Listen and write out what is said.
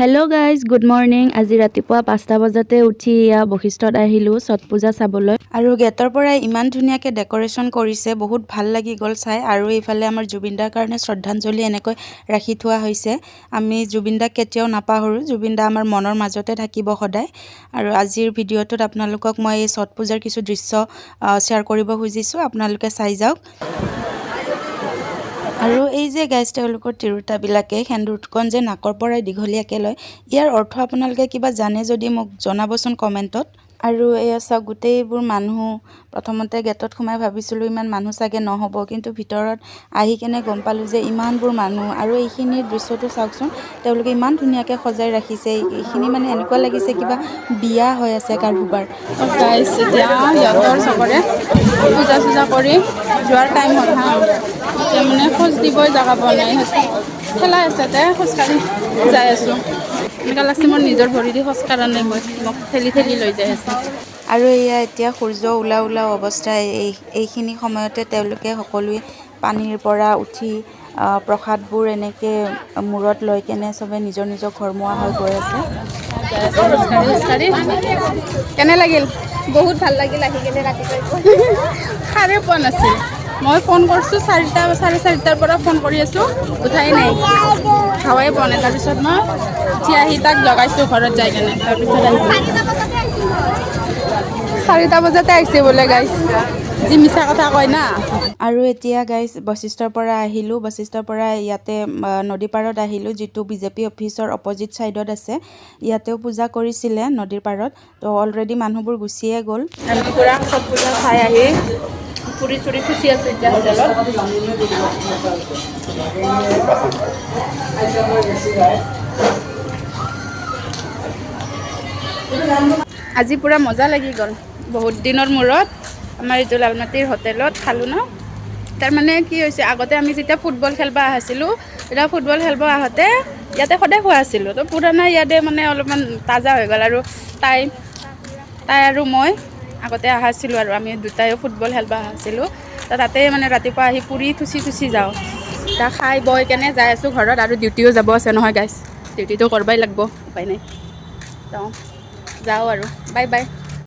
Hello' guys good morning. আজি ৰাতিপুৱা 5টা বজাতে উঠি বশিষ্ঠত আহিলোঁ ছট পূজা চাবলৈ। আৰু গেটৰ পৰা ইমান ধুনীয়াকৈ ডেক'ৰেশ্যন কৰিছে, বহুত ভাল লাগি গ'ল চাই। আৰু এইফালে আমাৰ জুবিন দাৰ কাৰণে শ্ৰদ্ধাঞ্জলি এনেকৈ ৰাখি থোৱা হৈছে। আমি জুবিন দাক কেতিয়াও নাপাহৰোঁ, জুবিন দা আমাৰ মনৰ মাজতে থাকিব সদায়। আৰু আজিৰ ভিডিঅ'টোত আপোনালোকক মই এই ছট পূজাৰ কিছু দৃশ্য শ্বেয়াৰ কৰিব খুজিছোঁ, আপোনালোকে চাই যাওক। আৰু এই যে গাইজ তেওঁলোকৰ তিৰোতাবিলাকে সেন্দুৰকণ যে নাকৰ পৰাই দীঘলীয়াকৈ লয়, ইয়াৰ অৰ্থ আপোনালোকে কিবা জানে যদি মোক জনাবচোন কমেণ্টত। আৰু এয়া চাওক গোটেইবোৰ মানুহ। প্ৰথমতে গেটত সোমাই ভাবিছিলোঁ ইমান মানুহ চাগে নহ'ব, কিন্তু ভিতৰত আহি কেনে গম পালোঁ যে ইমানবোৰ মানুহ। আৰু এইখিনিৰ দৃশ্যটো চাওকচোন, তেওঁলোকে ইমান ধুনীয়াকৈ সজাই ৰাখিছে। এইখিনি মানে এনেকুৱা লাগিছে কিবা বিয়া হৈ আছে কাৰোবাৰ। গাইছ এতিয়া সিহঁতৰ চবৰে পূজা চূজা কৰি যোৱাৰ টাইম হ'ল হা। এতিয়া মানে খোজ দিবই জেগা পোৱা নাই, খেলাই আছে তে খোজকাঢ়ি যাই আছোঁ। এনেকুৱা লাগছে মোৰ নিজৰ ভৰি দি খোজ কাঢ়া নাই, মই মোক ঠেলি ঠেলি লৈ যাই আছে। আৰু এয়া এতিয়া সূৰ্য ওলাও অৱস্থা। এইখিনি সময়তে তেওঁলোকে সকলোৱে পানীৰ পৰা উঠি প্ৰসাদবোৰ এনেকৈ মূৰত লৈ কেনে চবে নিজৰ নিজৰ ঘৰমুৱা হৈ গৈ আছে। খোজকাঢ়ি কেনে লাগিল? বহুত ভাল লাগিল আহি কেনে ৰাতিপুৱাই। সাৰে পোৱা নাছিল। মই ফোন কৰিছোঁ চাৰে 4:30 পৰা ফোন কৰি আছোঁ, উঠাই নাই, হাৱাই পোৱা নাই। তাৰপিছত মই উঠি আহি তাক জগাইছোঁ ঘৰত যাই কেনে। তাৰপিছত আহিলোঁ 4টা বজাতে আহিছে বোলে গাইছ, যি মিছা কথা কয় না। আৰু এতিয়া গাইজ বশিষ্ঠৰ পৰা আহিলোঁ, বশিষ্ঠৰ পৰা ইয়াতে নদীৰ পাৰত আহিলোঁ, যিটো বিজেপি অফিচৰ অপজিট ছাইডত আছে। ইয়াতেও পূজা কৰিছিলে নদীৰ পাৰত, তো অলৰেডি মানুহবোৰ গুচিয়ে গ'ল। আমি পূৰা ছট পূজা চাই আহি ফুৰি চুৰি খুচি আছোঁ এতিয়া হোটেলত। আজি পূৰা মজা লাগি গ'ল। বহুত দিনৰ মূৰত আমাৰ এইটো লালমাটিৰ হোটেলত খালোঁ ন। তাৰমানে কি হৈছে, আগতে আমি যেতিয়া ফুটবল খেলিব আহিছিলোঁ, তেতিয়া ফুটবল খেলিব আহোঁতে ইয়াতে সদায় খোৱা আছিলোঁ। তো পুৰণা ইয়াতে মানে অলপমান তাজা হৈ গ'ল। আৰু তাই আৰু মই আগতে আহাছিলোঁ, আৰু আমি দুটাইও ফুটবল খেলিব আহাছিলোঁ। তো তাতে মানে ৰাতিপুৱা আহি পুৰি থুচি যাওঁ। এতিয়া খাই বৈ কেনে যাই আছোঁ ঘৰত, আৰু ডিউটিও যাব আছে নহয় গাইছ, ডিউটিটো কৰিবই লাগিব, উপায় নাই। তো যাওঁ আৰু বাই বাই।